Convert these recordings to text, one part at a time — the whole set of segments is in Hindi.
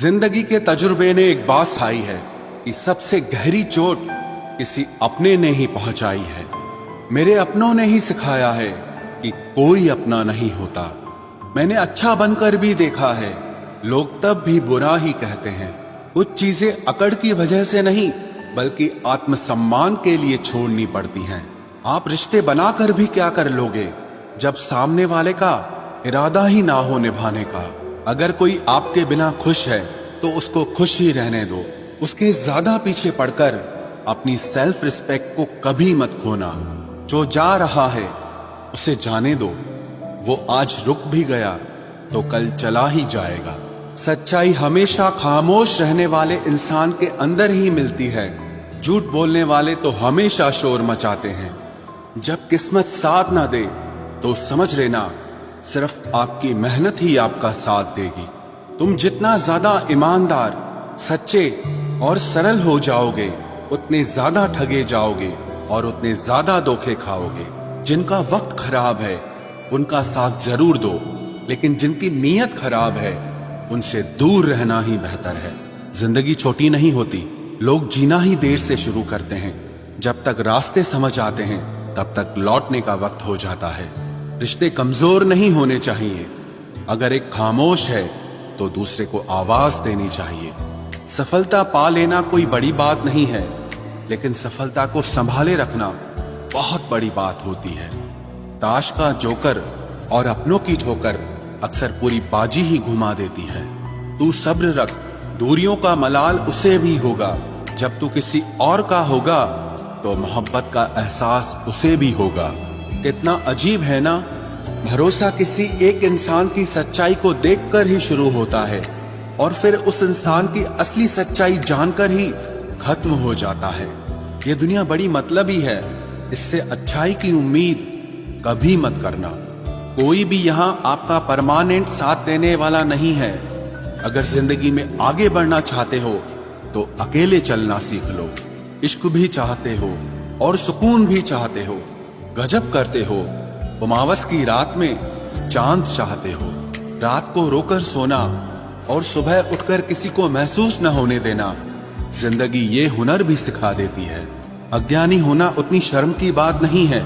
जिंदगी के तजुर्बे ने एक बात सिखाई है कि सबसे गहरी चोट किसी अपने ने ही पहुंचाई है। मेरे अपनों ने ही सिखाया है कि कोई अपना नहीं होता। मैंने अच्छा बनकर भी देखा है, लोग तब भी बुरा ही कहते हैं। कुछ चीजें अकड़ की वजह से नहीं बल्कि आत्मसम्मान के लिए छोड़नी पड़ती हैं। आप रिश्ते बनाकर भी क्या कर लोगे जब सामने वाले का इरादा ही ना हो निभाने का। अगर कोई आपके बिना खुश है तो उसको खुश ही रहने दो। उसके ज्यादा पीछे पड़कर अपनी सेल्फ रिस्पेक्ट को कभी मत खोना। जो जा रहा है उसे जाने दो, वो आज रुक भी गया तो कल चला ही जाएगा। सच्चाई हमेशा खामोश रहने वाले इंसान के अंदर ही मिलती है। झूठ बोलने वाले तो हमेशा शोर मचाते हैं। जब किस्मत साथ ना दे तो समझ लेना सिर्फ आपकी मेहनत ही आपका साथ देगी। तुम जितना ज्यादा ईमानदार, सच्चे और सरल हो जाओगे उतने ज्यादा ठगे जाओगे और उतने ज्यादा धोखे खाओगे। जिनका वक्त खराब है उनका साथ जरूर दो, लेकिन जिनकी नीयत खराब है उनसे दूर रहना ही बेहतर है। जिंदगी छोटी नहीं होती, लोग जीना ही देर से शुरू करते हैं। जब तक रास्ते समझ आते हैं तब तक लौटने का वक्त हो जाता है। रिश्ते कमजोर नहीं होने चाहिए। अगर एक खामोश है तो दूसरे को आवाज देनी चाहिए। सफलता पा लेना कोई बड़ी बात नहीं है, लेकिन सफलता को संभाले रखना बहुत बड़ी बात होती है। ताश का जोकर और अपनों की ठोकर अक्सर पूरी बाजी ही घुमा देती है। तू सब्र रख, दूरियों का मलाल उसे भी होगा। जब तू किसी और का होगा तो मोहब्बत का एहसास उसे भी होगा। कितना अजीब है ना, भरोसा किसी एक इंसान की सच्चाई को देखकर ही शुरू होता है और फिर उस इंसान की असली सच्चाई जानकर ही खत्म हो जाता है। ये दुनिया बड़ी मतलबी है, इससे अच्छाई की उम्मीद कभी मत करना। कोई भी यहाँ आपका परमानेंट साथ देने वाला नहीं है। अगर जिंदगी में आगे बढ़ना चाहते हो तो अकेले चलना सीख लो। इश्क भी चाहते हो और सुकून भी चाहते हो, गजब करते हो। उमावस की रात में चांद चाहते हो। रात को रोकर सोना और सुबह उठकर किसी को महसूस न होने देना, जिंदगी ये हुनर भी सिखा देती है। अज्ञानी होना उतनी शर्म की बात नहीं है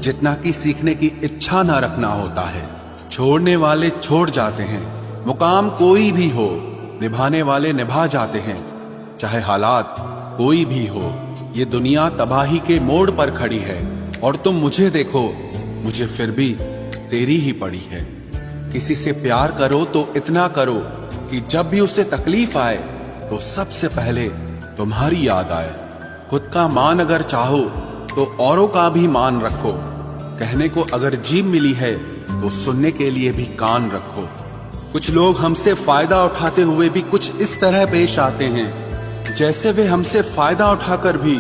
जितना कि सीखने की इच्छा ना रखना होता है। छोड़ने वाले छोड़ जाते हैं, मुकाम कोई भी हो, निभाने वाले निभा जाते हैं। चाहे हालात कोई भी हो, ये दुनिया तबाही के मोड़ पर खड़ी है और तुम मुझे देखो, मुझे फिर भी तेरी ही पड़ी है। किसी से प्यार करो तो इतना करो कि जब भी उसे तकलीफ आए तो सबसे पहले तुम्हारी याद आए। खुद का मान अगर चाहो तो औरों का भी मान रखो। कहने को अगर जीभ मिली है तो सुनने के लिए भी कान रखो। कुछ लोग हमसे फायदा उठाते हुए भी कुछ इस तरह पेश आते हैं जैसे वे हमसे फायदा उठाकर भी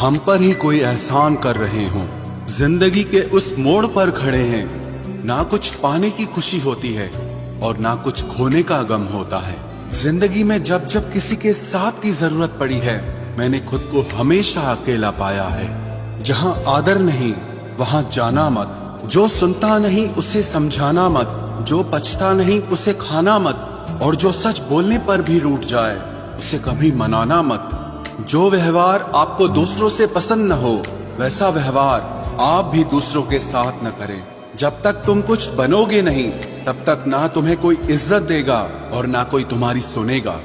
हम पर ही कोई एहसान कर रहे हों। जिंदगी के उस मोड़ पर खड़े हैं, ना कुछ पाने की खुशी होती है और ना कुछ खोने का गम होता है। जिंदगी में जब जब किसी के साथ की जरूरत पड़ी है, मैंने खुद को हमेशा अकेला पाया है। जहां आदर नहीं वहां जाना मत, जो सुनता नहीं उसे समझाना मत, जो पछता नहीं उसे खाना मत, और जो सच बोलने पर भी रूठ जाए उसे कभी मनाना मत। जो व्यवहार आपको दूसरों से पसंद न हो वैसा व्यवहार आप भी दूसरों के साथ न करें। जब तक तुम कुछ बनोगे नहीं तब तक ना तुम्हें कोई इज्जत देगा और ना कोई तुम्हारी सुनेगा।